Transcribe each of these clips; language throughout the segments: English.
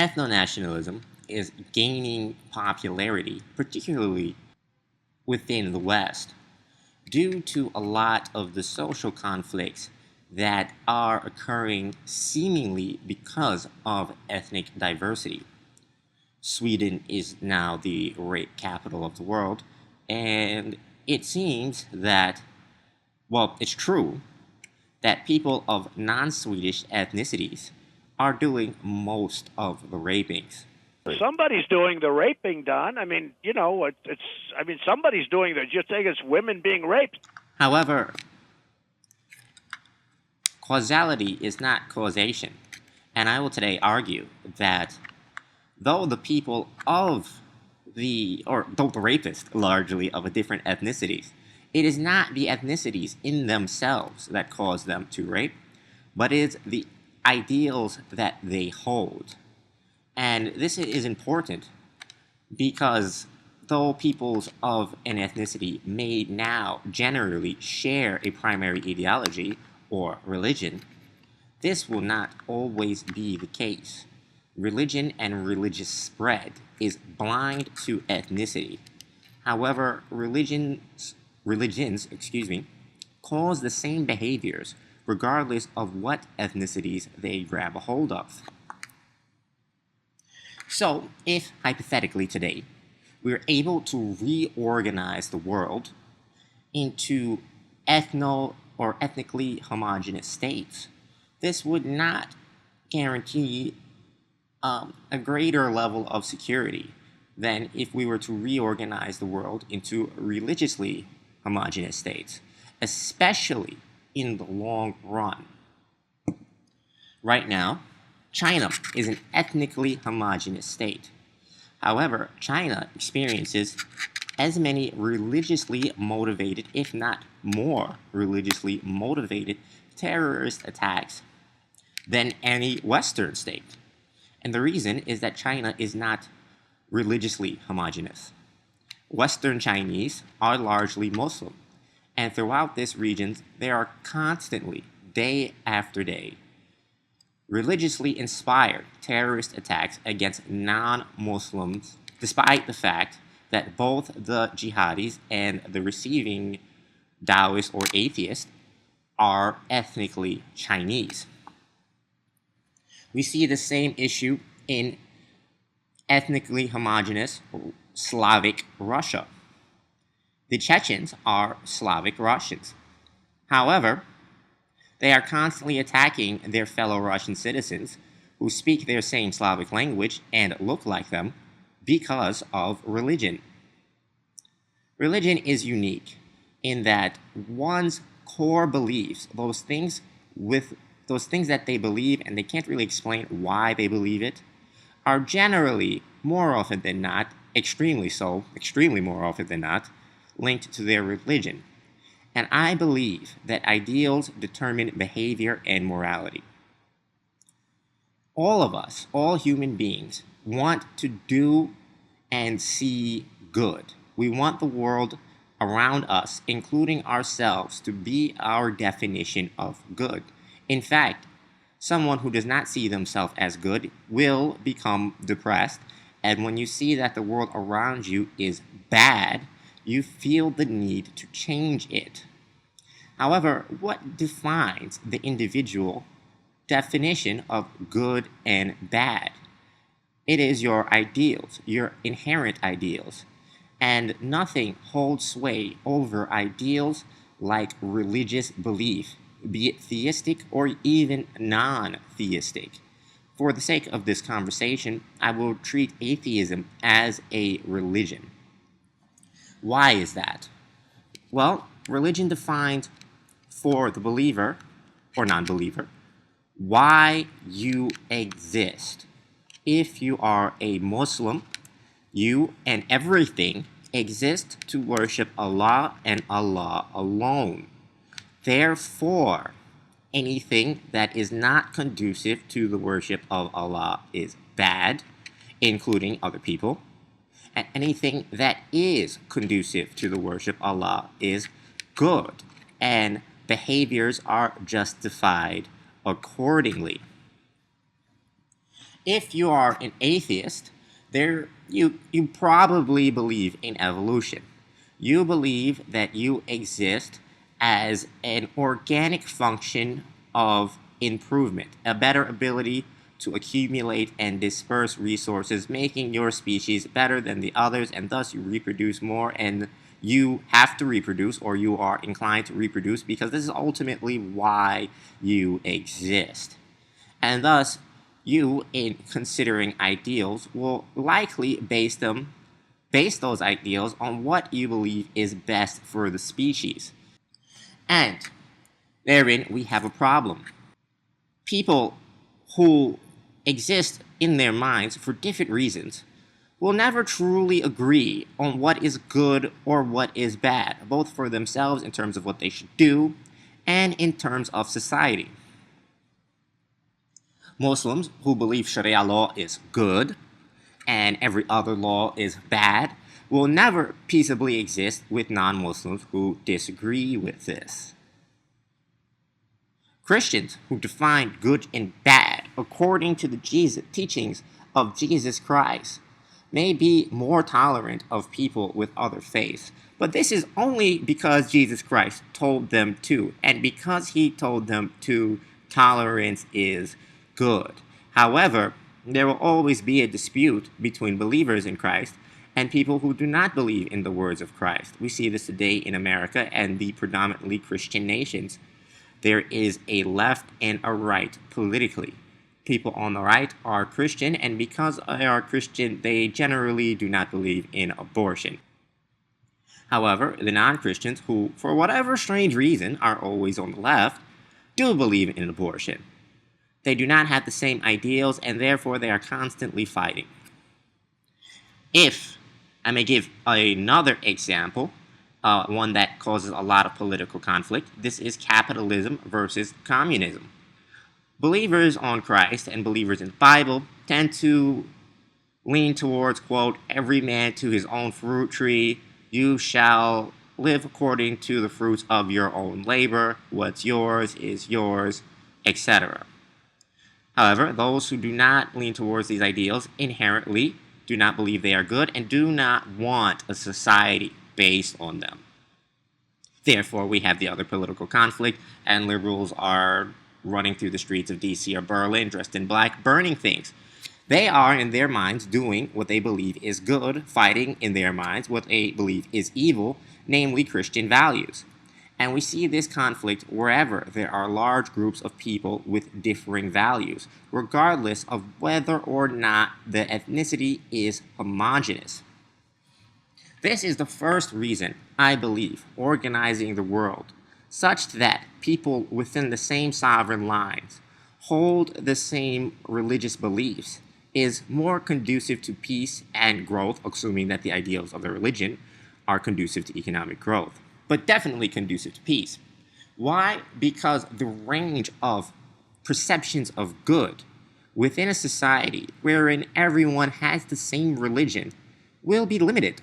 Ethno-nationalism is gaining popularity, particularly within the West, due to a lot of the social conflicts that are occurring seemingly because of ethnic diversity. Sweden is now the rape capital of the world, and it seems that, well, it's true that people of non Swedish ethnicities are doing most of the rapings. Somebody's doing the raping, Don. I mean, I mean, somebody's doing the. Just think it's women being raped. However, causality is not causation, and I will today argue that though the people of or though the rapists largely of a different ethnicities, it is not the ethnicities in themselves that cause them to rape, but it's the ideals that they hold. And this is important because though peoples of an ethnicity may now generally share a primary ideology or religion, this will not always be the case. Religion and religious spread is blind to ethnicity. However, religions, cause the same behaviors regardless of what ethnicities they grab a hold of. So, if hypothetically today we're able to reorganize the world into ethnically homogeneous states, this would not guarantee a greater level of security than if we were to reorganize the world into religiously homogeneous states, especially in the long run. Right now, China is an ethnically homogeneous state. However, China experiences as many religiously motivated, if not more religiously motivated, terrorist attacks than any Western state. And the reason is that China is not religiously homogeneous. Western Chinese are largely Muslim, and throughout this region, there are constantly, day after day, religiously inspired terrorist attacks against non-Muslims, despite the fact that both the jihadis and the receiving Taoists or atheists are ethnically Chinese. We see the same issue in ethnically homogeneous Slavic Russia. The Chechens are Slavic Russians. However, they are constantly attacking their fellow Russian citizens who speak their same Slavic language and look like them because of religion. Religion is unique in that one's core beliefs, those things that they believe and they can't really explain why they believe it, are generally, more often than not, extremely more often than not, linked to their religion. And I believe that ideals determine behavior and morality. All of us, all human beings, want to do and see good. We want the world around us, including ourselves, to be our definition of good. In fact, someone who does not see themselves as good will become depressed, and when you see that the world around you is bad, you feel the need to change it. However, what defines the individual definition of good and bad? It is your ideals, your inherent ideals, and nothing holds sway over ideals like religious belief, be it theistic or even non-theistic. For the sake of this conversation, I will treat atheism as a religion. Why is that? Well, religion defines for the believer or non-believer why you exist. If you are a Muslim, you and everything exist to worship Allah and Allah alone. Therefore, anything that is not conducive to the worship of Allah is bad, including other people. And anything that is conducive to the worship of Allah is good, and behaviors are justified accordingly. If you are an atheist, you probably believe in evolution. You believe that you exist as an organic function of improvement, a better ability to accumulate and disperse resources, making your species better than the others, and thus you reproduce more, and you have to reproduce, or you are inclined to reproduce, because this is ultimately why you exist. And thus, you, in considering ideals, will likely base those ideals on what you believe is best for the species. And therein we have a problem. People who exist in their minds for different reasons will never truly agree on what is good or what is bad, both for themselves in terms of what they should do and in terms of society. Muslims who believe Sharia law is good and every other law is bad will never peaceably exist with non-Muslims who disagree with this. Christians who define good and bad according to the teachings of Jesus Christ may be more tolerant of people with other faiths, but this is only because Jesus Christ told them to, and because he told them to, tolerance is good. However, there will always be a dispute between believers in Christ and people who do not believe in the words of Christ. We see this today in America and the predominantly Christian nations. There is a left and a right politically. People on the right are Christian, and because they are Christian, they generally do not believe in abortion. However, the non-Christians, who, for whatever strange reason, are always on the left, do believe in abortion. They do not have the same ideals, and therefore they are constantly fighting. If I may give another example, one that causes a lot of political conflict, this is capitalism versus communism. Believers on Christ and believers in the Bible tend to lean towards, quote, every man to his own fruit tree, you shall live according to the fruits of your own labor, what's yours is yours, etc. However, those who do not lean towards these ideals inherently do not believe they are good and do not want a society based on them. Therefore, we have the other political conflict, and liberals are running through the streets of DC or Berlin dressed in black, burning things. They are, in their minds, doing what they believe is good, fighting, in their minds, what they believe is evil, namely Christian values. And we see this conflict wherever there are large groups of people with differing values, regardless of whether or not the ethnicity is homogeneous. This is the first reason I believe organizing the world such that people within the same sovereign lines hold the same religious beliefs is more conducive to peace and growth, assuming that the ideals of the religion are conducive to economic growth, but definitely conducive to peace. Why? Because the range of perceptions of good within a society wherein everyone has the same religion will be limited.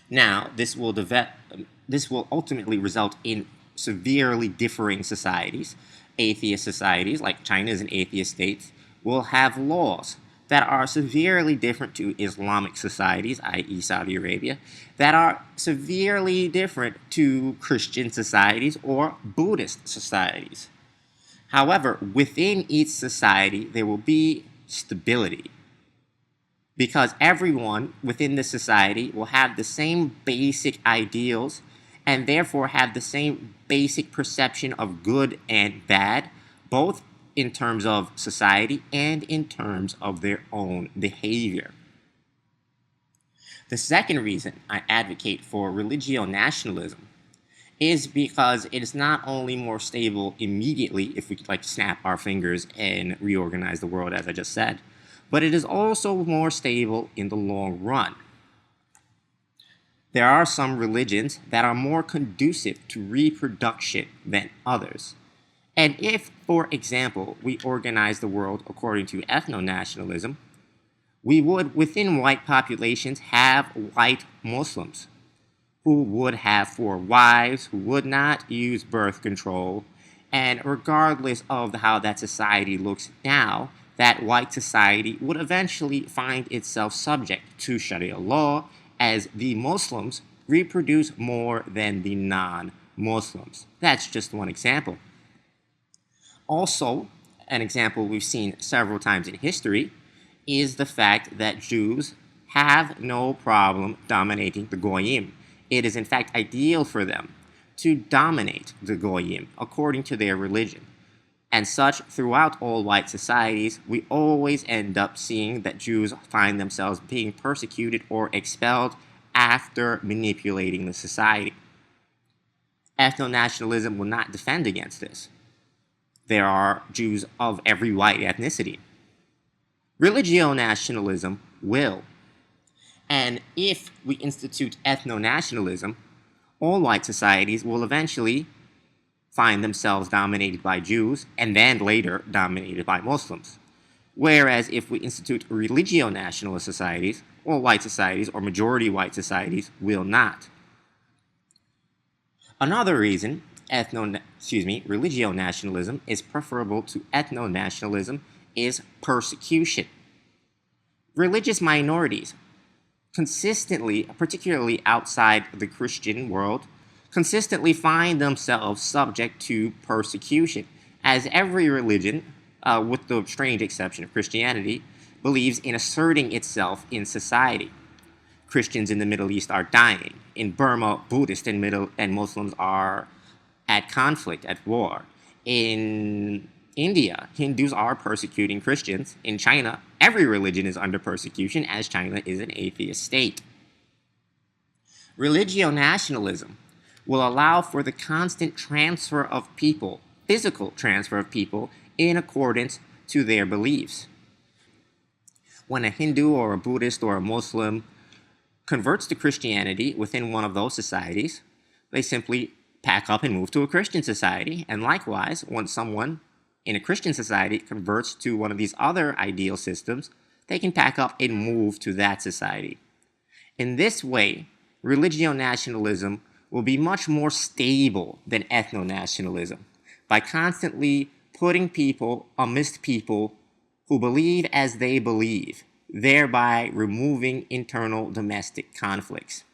Now, this will ultimately result in severely differing societies. Atheist societies, like China is an atheist state, will have laws that are severely different to Islamic societies, i.e. Saudi Arabia, that are severely different to Christian societies or Buddhist societies. However, within each society, there will be stability, because everyone within the society will have the same basic ideals and therefore have the same basic perception of good and bad, both in terms of society and in terms of their own behavior. The second reason I advocate for religio-nationalism is because it is not only more stable immediately, if we could snap our fingers and reorganize the world, as I just said, but it is also more stable in the long run. There are some religions that are more conducive to reproduction than others. And if, for example, we organize the world according to ethno-nationalism, we would, within white populations, have white Muslims who would have 4 wives, who would not use birth control, and regardless of how that society looks now, that white society would eventually find itself subject to Sharia law, as the Muslims reproduce more than the non-Muslims. That's just one example. Also, an example we've seen several times in history is the fact that Jews have no problem dominating the Goyim. It is in fact ideal for them to dominate the Goyim according to their religion. And such, throughout all white societies, we always end up seeing that Jews find themselves being persecuted or expelled after manipulating the society. Ethno-nationalism will not defend against this. There are Jews of every white ethnicity. Religio-nationalism will. And if we institute ethno-nationalism, all white societies will eventually find themselves dominated by Jews and then later dominated by Muslims. Whereas if we institute religio-nationalist societies, all white societies or majority white societies will not. Another reason religio-nationalism is preferable to ethno-nationalism is persecution. Religious minorities consistently, particularly outside the Christian world, consistently find themselves subject to persecution, as every religion, with the strange exception of Christianity, believes in asserting itself in society. Christians in the Middle East are dying. In Burma, Buddhists and Muslims are at conflict, at war. In India, Hindus are persecuting Christians. In China, every religion is under persecution, as China is an atheist state. Religio-nationalism will allow for the constant transfer of people, physical transfer of people, in accordance to their beliefs. When a Hindu or a Buddhist or a Muslim converts to Christianity within one of those societies, they simply pack up and move to a Christian society. And likewise, when someone in a Christian society converts to one of these other ideal systems, they can pack up and move to that society. In this way, religio-nationalism will be much more stable than ethno-nationalism by constantly putting people amidst people who believe as they believe, thereby removing internal domestic conflicts.